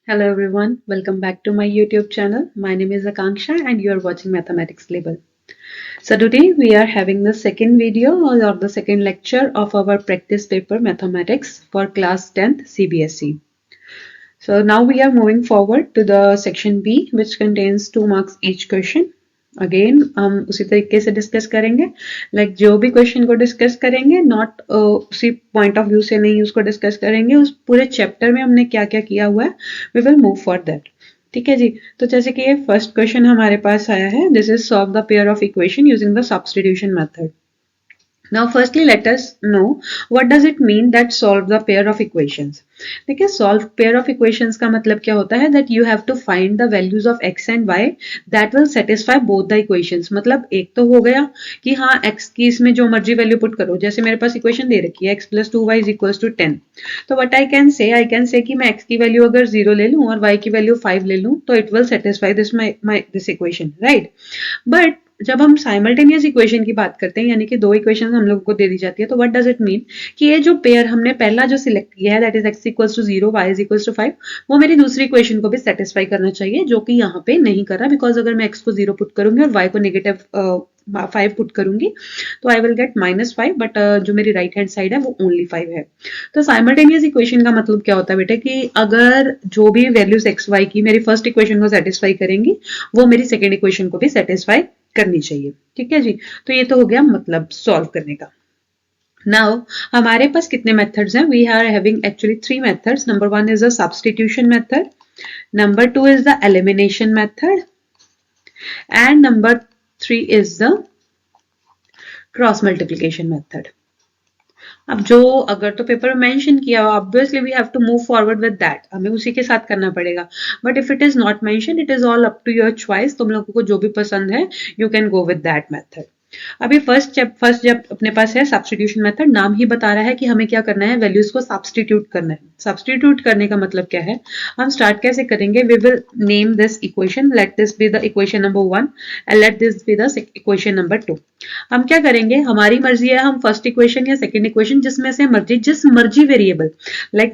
Hello everyone, welcome back to my YouTube channel. My name is Akanksha and you are watching Mathematics Label. So today we are having the second video or the second lecture of our practice paper Mathematics for class 10th CBSE. So now we are moving forward to the section B which contains 2 marks each question. Again हम उसी तरीके से discuss करेंगे जो भी question को discuss करेंगे not उसी पॉइंट ऑफ व्यू से नहीं उसको डिस्कस करेंगे उस पूरे चैप्टर में हमने क्या क्या किया हुआ है we will move for that ठीक है जी। तो जैसे कि ये फर्स्ट क्वेश्चन हमारे पास आया है this is solve the pair of equation using the substitution method. Now firstly let us know what does it mean that solve the pair of equations। देखिए solve pair of equations का मतलब क्या होता है that you have to find the values of x and y that will satisfy both the equations। मतलब एक तो हो गया कि हाँ x की इसमें जो मर्जी वैल्यू पुट करो, जैसे मेरे पास इक्वेशन दे रखी है x plus 2y is equals to 10, तो what I can say कि मैं x की वैल्यू अगर 0 ले लूँ और y की वैल्यू 5 ले लूँ तो it will satisfy this equation, right? But जब हम साइमल्टेनियस इक्वेशन की बात करते हैं यानी कि दो इक्वेशन हम लोगों को दे दी जाती है तो व्हाट डज इट मीन कि ये जो पेयर हमने पहला जो सिलेक्ट किया है that is x equals to 0 y is equals to 5 वो मेरी दूसरी इक्वेशन को भी सेटिस्फाई करना चाहिए जो कि यहाँ पे नहीं कर रहा बिकॉज अगर मैं x को 0 पुट करूंगी और y को नेगेटिव 5 पुट करूंगी तो आई विल गेट -5 बट जो मेरी राइट हैंड साइड है वो ओनली 5 है। तो साइमल्टेनियस इक्वेशन का मतलब क्या होता है बेटे कि अगर जो भी वैल्यूज एक्स वाई की मेरी फर्स्ट इक्वेशन को सेटिस्फाई करेंगी वो मेरी सेकेंड इक्वेशन को भी सेटिस्फाई करनी चाहिए, ठीक है जी। तो ये तो हो गया मतलब सॉल्व करने का। नाउ हमारे पास कितने मेथड्स हैं? We are having actually 3 methods. Number 1 is the substitution method, number 2 is the elimination method and number 3 is the cross multiplication method. अब जो अगर तो पेपर में मेंशन किया हो obviously we have to move forward with that, हमें उसी के साथ करना पड़ेगा। But if it is not mention it is all up to your choice, तुम लोगों को जो भी पसंद है you can go with that method. अभी फर्स्ट जब अपने पास है सब्स्टिट्यूशन मेथड, नाम ही बता रहा है कि हमें क्या करना है, वैल्यूज को सब्स्टिट्यूट करना है। सब्स्टिट्यूट करने का मतलब क्या है, हम स्टार्ट कैसे करेंगे, we will name this equation, let this be the equation number 1 and let this be the equation number 2। हम क्या करेंगे, हमारी मर्जी है, हम फर्स्ट इक्वेशन या सेकंड इक्वेशन जिसमें से मर्जी जिस मर्जी वेरिएबल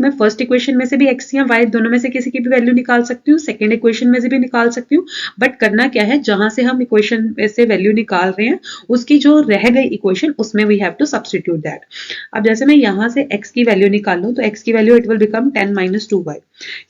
मैं फर्स्ट इक्वेशन में से भी x या y दोनों में से किसी की भी वैल्यू निकाल सकती हूँ, सेकंड इक्वेशन में से भी निकाल सकती हूँ। बट करना क्या है, जहां से हम इक्वेशन में से वैल्यू निकाल रहे हैं उसकी जो रह गई इक्वेशन उसमें we have to substitute that. अब जैसे मैं यहां से x की वैल्यू निकाल लूं तो x की value it will become 10 - 2y,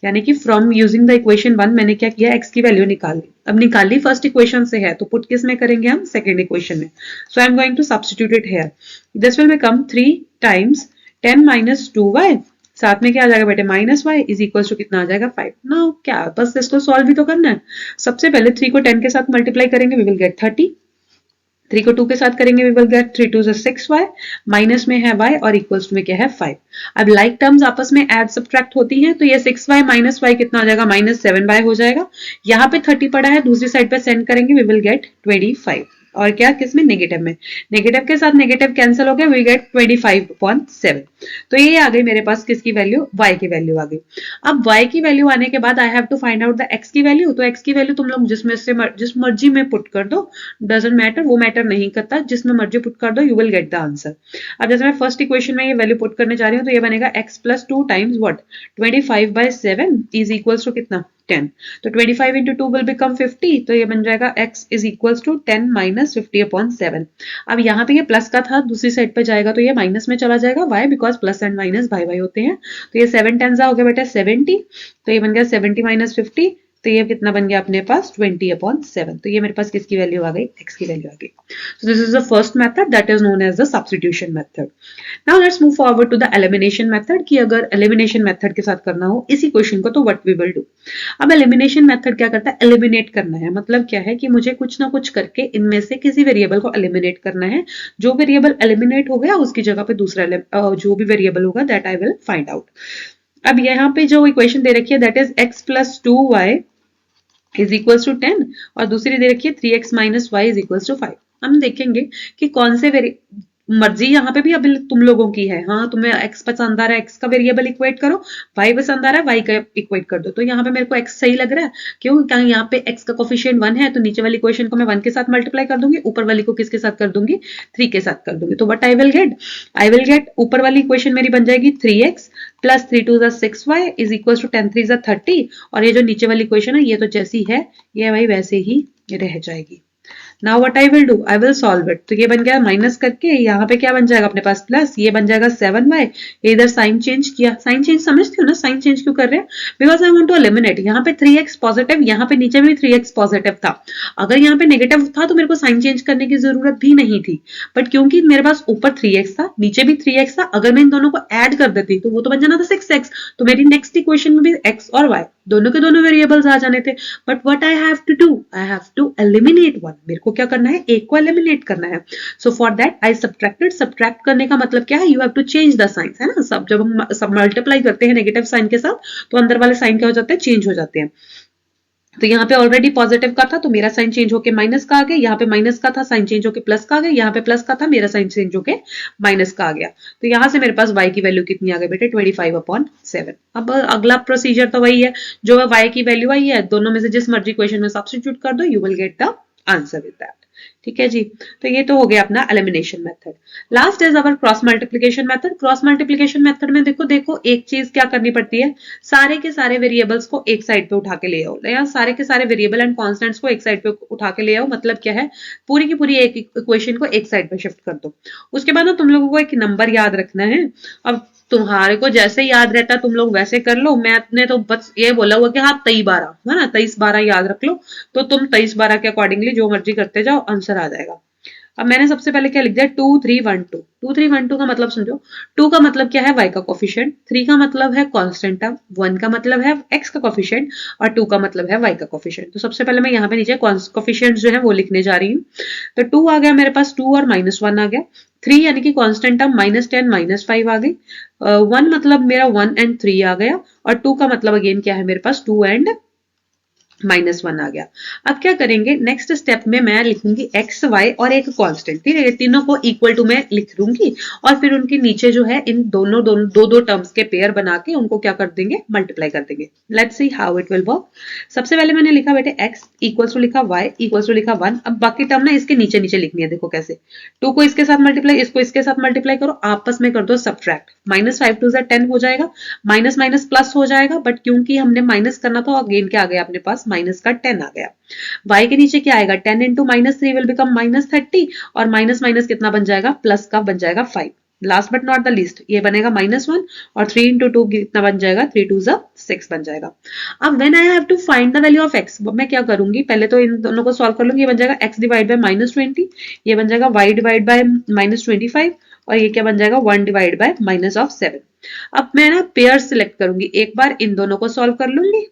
यानी कि फ्रॉम यूजिंग द इक्वेशन 1 मैंने क्या किया, x की वैल्यू निकाल ली। अब निकाली फर्स्ट इक्वेशन से है तो पुट किस में करेंगे, हम सेकंड इक्वेशन में। So I am going to substitute it here, this will become 3 times 10 - 2y, साथ में क्या आ जाएगा बेटे -y इज इक्वल टू कितना आ जाएगा 5। नाउ क्या बस इसको सॉल्व भी तो करना है। सबसे पहले 3 को 10 के साथ मल्टीप्लाई करेंगे वी विल गेट 30, 3 को 2 के साथ करेंगे we will gate 3 2 6y, minus में है y और इक्वल्स में क्या है 5। अब लाइक टर्म्स आपस में ऐड सब्ट्रैक्ट होती हैं तो ये 6y माइनस y कितना आ जाएगा, -7y हो जाएगा। यहाँ पे 30 पड़ा है, दूसरी साइड पे सेंड करेंगे वी विल गेट 25, और क्या किसमें, नेगेटिव में, नेगेटिव के साथ नेगेटिव कैंसिल हो गया, वी गेट 25/7। तो ये आ गई मेरे पास किसकी वैल्यू, y की वैल्यू आ गई। अब y की वैल्यू आने के बाद I have to find out the x की वैल्यू। तो x की वैल्यू तुम लोग जिस मर्जी में पुट कर दो, डजंट मैटर, वो मैटर नहीं करता, जिसमें मर्जी पुट कर दो you will get the answer. अब जैसे मैं फर्स्ट इक्वेशन में ये वैल्यू पुट करने जा रही हूँ तो ये बनेगा x + 2 times what, 25/7 is equals to कितना, 10। तो 25 × 2 विल बिकम 50, तो ये बन जाएगा x इज इक्वल्स टू 10 - 50/7। अब यहाँ पे ये प्लस का था, दूसरी साइड पे जाएगा तो ये माइनस में चला जाएगा, y because plus and minus by by होते हैं। तो ये 7 10 हो गया बेटा 70, तो ये बन गया 70 - 50, तो ये कितना बन गया अपने पास 20/7। तो ये मेरे पास किसकी वैल्यू आ गई, x की वैल्यू आ गई। So this is the first method that is known as the substitution method. Now let's move forward to the elimination method कि अगर एलिमिनेशन मेथड के साथ करना हो इसी क्वेश्चन को तो व्हाट वी विल डू। अब एलिमिनेशन मेथड क्या करता है, एलिमिनेट करना है, मतलब क्या है कि मुझे कुछ ना कुछ करके इनमें से किसी वेरिएबल को एलिमिनेट करना है। जो वेरिएबल एलिमिनेट हो गया उसकी जगह पे दूसरा जो भी वेरिएबल होगा that I will find out. अब यहाँ पे जो इक्वेशन दे रखी है that is x + 2y is equals to 10 और दूसरी दे रखी है 3x - y is equals to 5। हम देखेंगे कि कौन से मर्जी यहाँ पे भी अब तुम लोगों की है, हाँ तुम्हें x पसंद आ रहा है x का वेरिएबल इक्वेट करो, y पसंद आ रहा है y का इक्वेट कर दो। तो यहाँ पे मेरे को x सही लग रहा है, क्यों, क्या यहाँ पे x का कोफिशिएंट 1 है तो नीचे वाली इक्वेशन को मैं 1 के साथ मल्टीप्लाई कर दूंगी, ऊपर वाली को किसके साथ कर दूंगी, 3 के साथ कर दूंगी। तो व्हाट आई विल गेट ऊपर वाली इक्वेशन मेरी बन जाएगी 3x plus 3 2 6y is equal to 10 3 30। और ये जो नीचे वाली इक्वेशन है ये तो जैसी है ये भाई वैसे ही रह जाएगी। Now what I will do, I will solve it. तो ये बन गया माइनस करके, यहाँ पे क्या बन जाएगा अपने पास प्लस, ये बन जाएगा 7y। इधर साइन चेंज किया, साइन चेंज समझते हो ना, साइन चेंज क्यों कर रहे हैं, because I want to eliminate. यहाँ पे 3x पॉजिटिव, यहाँ पे नीचे भी 3x पॉजिटिव था, अगर यहाँ पे नेगेटिव था तो मेरे को साइन चेंज करने की जरूरत भी नहीं थी, बट क्योंकि मेरे पास ऊपर 3x था नीचे भी 3x था, अगर मैं इन दोनों को ऐड कर देती तो वो तो बन जाना था 6x, तो मेरी नेक्स्ट इक्वेशन में भी x और y दोनों के दोनों वेरिएबल्स आ जाने थे। But what I have to do, I have to eliminate one, मेरे को क्या करना है, एक को एलिमिनेट करना है। So for that I subtracted. Subtract करने का मतलब क्या है, you have to change the signs, है ना। सब जब हम सब मल्टीप्लाई करते हैं नेगेटिव साइन के साथ तो अंदर वाले साइन क्या हो जाते हैं, चेंज हो जाते हैं। तो यहाँ पे ऑलरेडी पॉजिटिव का था तो मेरा साइन चेंज होके माइनस का आ गया, यहाँ पे माइनस का था साइन चेंज होके प्लस का आ गया, यहाँ पे प्लस का था मेरा साइन चेंज होके माइनस का आ गया। तो यहाँ से मेरे पास y की वैल्यू कितनी आ गई बेटे, 25/7। अब अगला प्रोसीजर तो वही है, जो y की वैल्यू आई है दोनों में से जिस मर्जी क्वेश्चन में सब्स्टिट्यूट कर दो, you will get the answer with that. ठीक है जी, तो ये तो हो गया अपना elimination method. Last is our cross multiplication method. Cross multiplication method में देखो एक चीज क्या करनी पड़ती है, सारे के सारे वेरिएबल्स को एक साइड पे उठा के ले आओ, या सारे के सारे वेरिएबल एंड कांस्टेंट्स को एक साइड पे उठा के ले आओ। मतलब क्या है, पूरी की पूरी एक इक्वेशन को एक साइड पे शिफ्ट कर दो। उसके बाद ना तुम लोगों को एक नंबर याद रखना है। अब तुम्हारे को जैसे याद रहता तुम लोग वैसे कर लो, मैंने तो बस ये बोला हुआ कि हाँ 23/12 है ना, 23/12 याद रख लो, तो तुम 23/12 के अकॉर्डिंगली जो मर्जी करते जाओ, आंसर आ जाएगा। अब मैंने सबसे पहले क्या लिख दिया, 2 3 1 2। 2 3 1 2 का मतलब समझो, 2 का मतलब क्या है, y का कोफिशिएंट, 3 का मतलब है कांस्टेंट टर्म, 1 का मतलब है x का कोफिशिएंट और 2 का मतलब है y का कोफिशिएंट। तो सबसे पहले मैं यहाँ पे नीचे कोफिशिएंट जो है वो लिखने जा रही हूँ। तो 2 आ गया मेरे पास, 2 और -1 आ गया। 3 यानी कि कांस्टेंट टर्म -10 -5 आ गई। 1 मतलब मेरा 1 एंड 3 आ गया, और 2 का मतलब अगेन क्या है मेरे पास, 2 एंड -1 आ गया। अब क्या करेंगे, नेक्स्ट स्टेप में मैं लिखूंगी x y और एक कांस्टेंट, ठीक है, ये तीनों को इक्वल टू मैं लिख दूंगी, और फिर उनके नीचे जो है इन दोनों दो टर्म्स के पेयर बना के उनको क्या कर देंगे, मल्टीप्लाई कर देंगे। Let's see how it will work. सबसे पहले मैंने लिखा बेटे x इक्वल्स टू लिखा y इक्वल्स टू लिखा 1। अब बाकी टर्म ना इसके नीचे नीचे लिखनी है, देखो कैसे, 2 को इसके साथ मल्टीप्लाई, इसको इसके साथ मल्टीप्लाई करो, आपस में कर दो सब्ट्रैक्ट। -5 2 10 हो जाएगा, माइनस माइनस प्लस हो जाएगा, बट क्योंकि हमने माइनस करना था अगेन क्या आ गया अपने पास, माइनस का 10 आ गया। y के नीचे क्या आएगा, 10 इंटू -3 विल बिकम -30, और माइनस माइनस कितना बन जाएगा, प्लस का बन जाएगा 5। Last but not the least ये बनेगा -1, और 3 इंटू 2 कितना बन जाएगा, 3 2 6 बन जाएगा। अब when I have to find the value of x, मैं क्या करूंगी, पहले तो इन दोनों को सॉल्व कर लूंगी। ये बन जाएगा x डिवाइड बाय -20, ये बन जाएगा y डिवाइड बाय -25, और ये क्या बन जाएगा, 1 डिवाइड बाय -7। अब मैं ना पेयर सिलेक्ट करूंगी, एक बार इन दोनों को सॉल्व कर लूंगी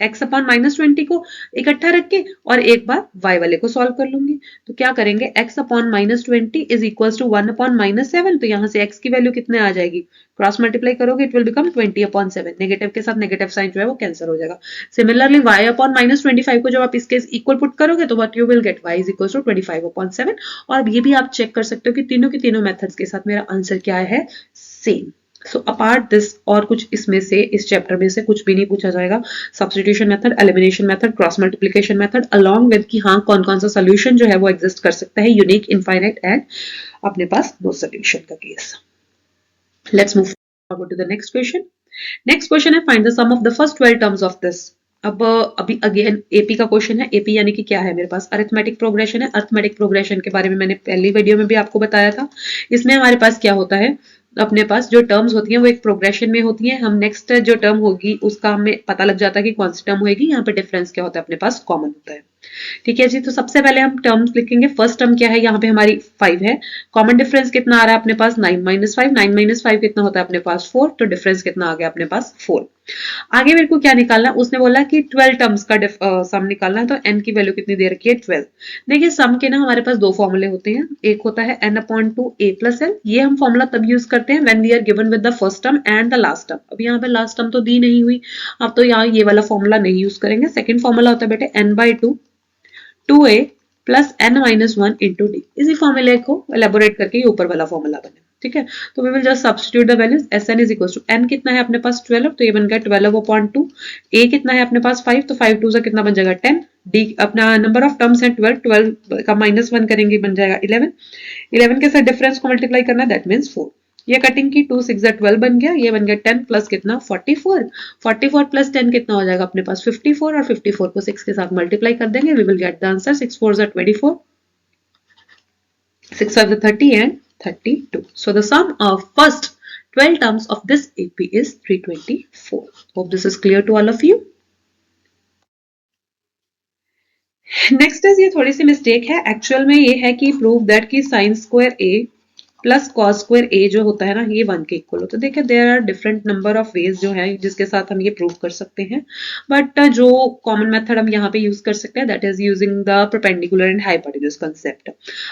x अपॉन -20 को इकट्ठा रख के, और एक बार y वाले को सॉल्व कर लूंगी। तो क्या करेंगे, x upon -20 is equal to 1 upon -7। तो यहाँ से x की वैल्यू कितने आ जाएगी, क्रॉस मल्टीप्लाई करोगे इट विल बिकम 20/7। नेगेटिव के साथ नेगेटिव साइन जो है वो कैंसिल हो जाएगा। सिमिलरली y अपॉन -25 को जब आप इसके इक्वल पुट करोगे तो what you will get, y is equal to 25/7। और ये भी आप चेक कर सकते हो कि तीनों के तीनों मेथड्स के साथ मेरा आंसर क्या है, सेम। सो अपार्ट दिस और कुछ इसमें से, इस चैप्टर में से कुछ भी नहीं पूछा जाएगा। Substitution method, elimination method, cross multiplication method, along with कि हाँ कौन कौन सा सोल्यूशन जो है वो एग्जिस्ट कर सकता है, यूनिक, इनफाइनाइट एंड अपने पास नो सोल्यूशन का केस। Let's move forward to the next question. Next question है, find the sum of the first 12 terms of this. अब अभी अगेन एपी का क्वेश्चन है। एपी यानी कि क्या है, मेरे पास अरिथमेटिक प्रोग्रेशन है। अरिथमेटिक प्रोग्रेशन के बारे में मैंने पहली वीडियो में भी आपको बताया था। इसमें हमारे पास क्या होता है, अपने पास जो टर्म्स होती हैं वो एक प्रोग्रेशन में होती हैं। हम नेक्स्ट जो टर्म होगी उसका हमें पता लग जाता है कि कौन सी टर्म होगी। यहाँ पे डिफरेंस क्या होता है, अपने पास कॉमन होता है। ठीक है जी, तो सबसे पहले हम टर्म्स लिखेंगे। फर्स्ट टर्म क्या है, यहाँ पे हमारी 5 है। कॉमन डिफरेंस कितना आ रहा है अपने पास, 9 - 5। 9 - 5 कितना होता है अपने पास, 4। तो डिफरेंस कितना आ गया अपने पास, 4। आगे मेरे को क्या निकालना है, उसने बोला कि 12 टर्म्स का सम निकालना है। तो n की वैल्यू कितनी दे रखी है, 12। देखिए सम के ना हमारे पास दो फॉर्मूले होते हैं। एक होता है n/2 a + l। ये हम फॉर्मूला तब यूज करते हैं when we are given with the first term and the last term. अब यहाँ पे लास्ट टर्म तो दी नहीं हुई, अब तो यहाँ ये वाला फॉर्मूला नहीं यूज करेंगे। सेकंड फॉर्मूला होता है बेटे n/2 2a plus n-1 into D. इसी फॉर्मूले को एलेबोरेट करके ये ऊपर वाला फॉर्मूला बने। ठीक है, तो we will just substitute the values. Sn is equal to n कितना है अपने पास 12, तो ये बन गया 12/2। a कितना है अपने पास 5, तो 5 2 से कितना बन जाएगा 10। d अपना नंबर ऑफ टर्म्स है 12, 12 का -1 करेंगे बन जाएगा 11। 11 के साथ डिफरेंस को मल्टीप्लाई करना है, दैट मीन्स 4। ये कटिंग की 2 6 12 बन गया, ये बन गया 10 प्लस कितना 44, 44 प्लस 10 कितना हो जाएगा अपने पास 54, और 54 को 6 के साथ मल्टीप्लाई कर देंगे, we will get the answer 6 4 24, 6 5 30 and 32. So the sum of first 12 terms of this AP is 324. Hope this is clear to all of you. Next is ये थोड़ी सी मिस्टेक है, एक्चुअल में ये है कि प्रूव दैट की साइन स्क्वायर ए plus cos square ए जो होता है ना, ये 1 के इक्वल होता है। देखिए there are different number of ways जो है जिसके साथ हम ये प्रूव कर सकते हैं, बट जो कॉमन मेथड हम यहाँ पे यूज कर सकते हैं that is using the perpendicular and hypotenuse concept.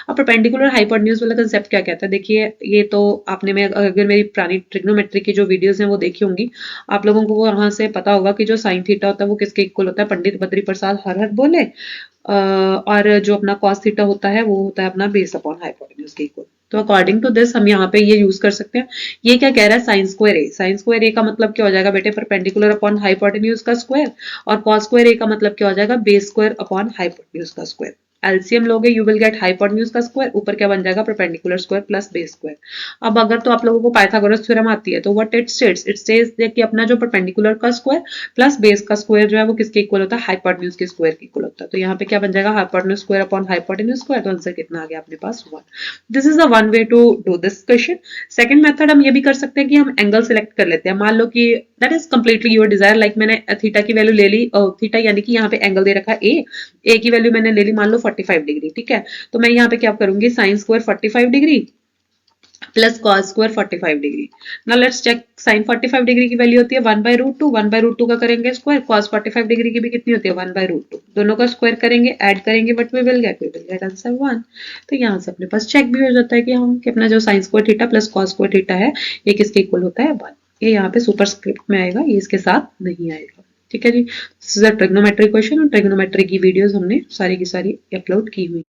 अब परपेंडिकुलर हाइपोटेन्यूज वाला कंसेप्ट क्या कहता है, देखिए ये तो आपने में अगर मेरी पुरानी ट्रिग्नोमेट्री की जो वीडियोज हैं वो देखी होंगी, आप लोगों को वहां से पता होगा कि जो साइन थीटा होता है वो किसके इक्वल होता है, पंडित बद्री प्रसाद हर हर बोले, और जो अपना कॉस थीटा होता है वो होता है अपना बेस अपॉन हाइपोटेन्यूज के इक्वल। तो अकॉर्डिंग टू दिस हम यहाँ पे ये यूज कर सकते हैं। ये क्या कह रहा है, साइन स्क्वायर ए, साइन स्क्वायर ए का मतलब क्या हो जाएगा बेटे, परपेंडिकुलर अपॉन हाइपोटेन्यूज का स्क्वायर, और कॉस स्क्वायर ए का मतलब क्या हो जाएगा, बेस स्क्वायर अपॉन हाइपोटेन्यूज का स्क्वायर। एलसीएम लोगे यू विल गेट हाइपोटेन्यूज का स्क्वायर, ऊपर क्या बन जाएगा, perpendicular square plus base square. अब अगर तो आप लोगों को पाइथागोरस थ्योरम आती है तो what it states, it says कि अपना जो परपेंडिकुलर का स्क्वायर प्लस बेस का स्क्वायर जो है वो किसके इक्वल होता है, हाइपोटेन्यूज के स्क्वायर के इक्वल होता है। तो यहाँ पे क्या बन जाएगा, hypotenuse square upon hypotenuse square, तो आंसर कितना आ गया अपने पास 1। This is the one way to do this question. Second method हम ये भी कर सकते हैं कि हम एंगल सिलेक्ट कर लेते हैं, मान लो कि that is completely your desire, like मैंने थीटा की वैल्यू ले ली, थीटा यानी कि यहाँ पे एंगल दे रखा है ए की वैल्यू मैंने ले ली मान लो 45 डिग्री, ठीक है। तो मैं यहाँ पे क्या करूंगी, sine square 45 degree plus cos square 45 degree. Now let's check, sine 45 degree की वैल्यू होती है 1/√2, 1/√2 का करेंगे स्क्वायर, कॉस 45 डिग्री की भी कितनी होती है 1/√2, दोनों का स्क्वायर करेंगे, ऐड करेंगे, but we will get answer 1। तो यहाँ से अपने पास चेक भी हो जाता है कि हम कि अपना जो sine square theta plus cos square theta है ये किसके इक्वल होता है 1। ये यहाँ पे सुपरस्क्रिप्ट में आएगा, ये इसके साथ नहीं आएगा, ठीक है जी। This is a trigonometry question, और ट्रिग्नोमेट्री की वीडियोस हमने सारी की सारी अपलोड की हुई।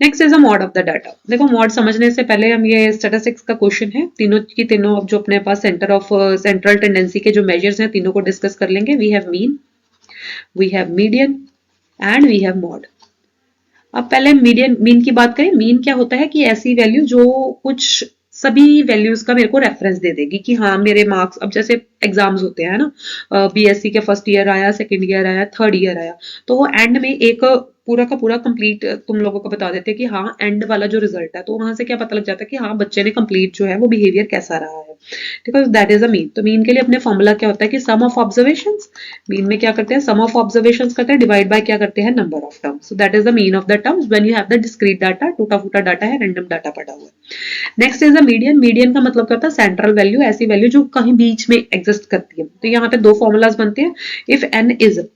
Next is a mod of the data. देखो मॉड समझने से पहले हम ये स्टैटिस्टिक्स का क्वेश्चन है, तीनों की तीनों अब जो अपने पास सेंटर ऑफ सेंट्रल टेंडेंसी के जो मेजर्स हैं तीनों को डिस्कस कर लेंगे। We have mean, we have median and we have mode. अब पहले मीडियन मीन की बात करें, मीन क्या होता है कि ऐसी वैल्यू जो कुछ सभी वैल्यूज का मेरे को रेफरेंस दे देगी कि हाँ मेरे मार्क्स, अब जैसे एग्जाम्स होते हैं ना, बीएससी के फर्स्ट ईयर आया, सेकंड ईयर आया, थर्ड ईयर आया, तो वो एंड में एक पूरा का पूरा कंप्लीट तुम लोगों को बता देते हैं कि हाँ एंड वाला जो रिजल्ट है, तो वहां से क्या पता लग जाता है कि हाँ बच्चे ने कंप्लीट जो है वो बिहेवियर कैसा रहा है, because that is a mean. तो मीन के लिए अपने फॉर्मूला क्या होता है कि सम ऑफ ऑब्जर्वेशंस, मीन में क्या करते हैं, सम ऑफ ऑब्जर्वेशंस करते हैं, डिवाइड बाय क्या करते हैं, number of terms. So that is the mean of the terms when you have the discrete data, टूटा फूटा डाटा है, रैंडम डाटा पड़ा हुआ है। Next is the median. Median का मतलब क्या होता है, सेंट्रल वैल्यू, ऐसी वैल्यू जो कहीं बीच में एग्जिस्ट करती है। तो यहाँ पे दो फॉर्मूलाज बनते हैं, इफ एन इज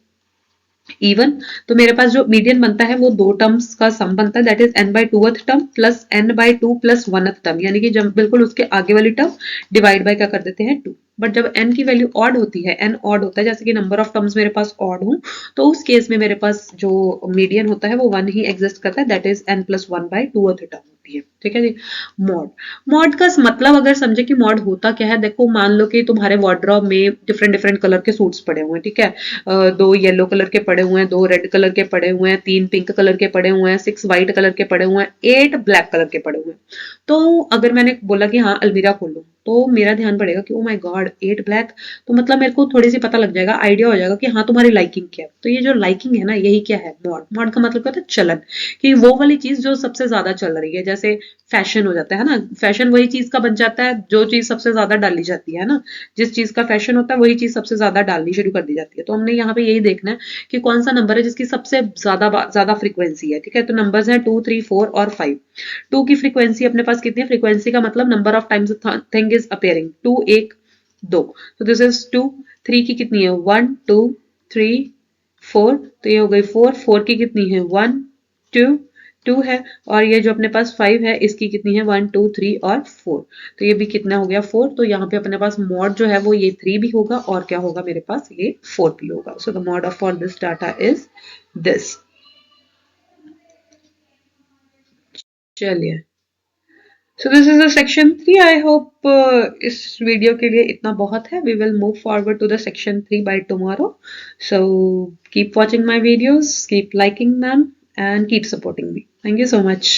इवन, तो मेरे पास जो मीडियन बनता है वो दो टर्म्स का सम बनता है, that is n/2th term plus n/2 plus 1th term, यानी कि जब बिल्कुल उसके आगे वाली टर्म डिवाइड बाय क्या कर देते हैं 2। बट जब n की वैल्यू ऑड होती है, n ऑड होता है, जैसे कि नंबर ऑफ टर्म्स मेरे पास ऑड हो, तो उस केस में मेरे पास जो मीडियन होता है वो 1 ही एग्जिस्ट करता है, दैट इज n+1/2th टर्म होती है, ठीक है जी। मॉड, मॉड का मतलब अगर समझे कि मॉड होता क्या है, देखो मान लो कि तुम्हारे वार्डरोब में डिफरेंट डिफरेंट कलर के सूट्स पड़े हुए हैं, ठीक है, दो येलो कलर के पड़े हुए हैं, दो रेड कलर के पड़े हुए हैं, 3 पिंक कलर के पड़े हुए हैं, 6 व्हाइट कलर के पड़े हुए हैं, 8 ब्लैक कलर के पड़े हुए हैं। तो अगर मैंने बोला कि हाँ अलमीरा खोलो, तो मेरा ध्यान पड़ेगा कि ओ माय गॉड 8 ब्लैक, तो मतलब मेरे को थोड़ी सी पता लग जाएगा, आइडिया हो जाएगा कि हाँ तुम्हारी लाइकिंग क्या है। तो ये जो लाइकिंग है ना, यही क्या है, मॉड। मॉड का मतलब क्या होता है, चलन, कि वो वाली चीज जो सबसे ज्यादा चल रही है, जैसे फैशन हो जाता है ना, फैशन वही चीज का बन जाता है जो चीज सबसे ज्यादा डाली जाती है ना, जिस चीज का फैशन होता है वही चीज सबसे ज्यादा डालनी शुरू कर दी जाती है। तो हमने यहाँ पे यही देखना है कि कौन सा नंबर है जिसकी सबसे ज्यादा फ्रीक्वेंसी है, ठीक है। तो नंबर्स हैं 2 3 4 और 5। 2 की फ्रीक्वेंसी अपने पास कितनी है, फ्रीक्वेंसी का मतलब number of times thing is appearing, 2 1 2, तो दिस इज 2। 3 की कितनी है, 1 2 3 4, तो ये हो गई 4। 4 की कितनी है, 1 2 2 है, और ये जो अपने पास 5 है इसकी कितनी है, 1 2 3 और 4, तो ये भी कितना हो गया 4। तो यहाँ पे अपने पास मॉड जो है वो ये 3 भी होगा, और क्या होगा मेरे पास, ये 4 भी होगा। So the mod of for this data is this. चलिए, so this is the section 3। I hope इस वीडियो के लिए इतना बहुत है। We will move forward to the section 3 by tomorrow. So keep watching my videos, keep liking ma'am, and keep supporting me. Thank you so much.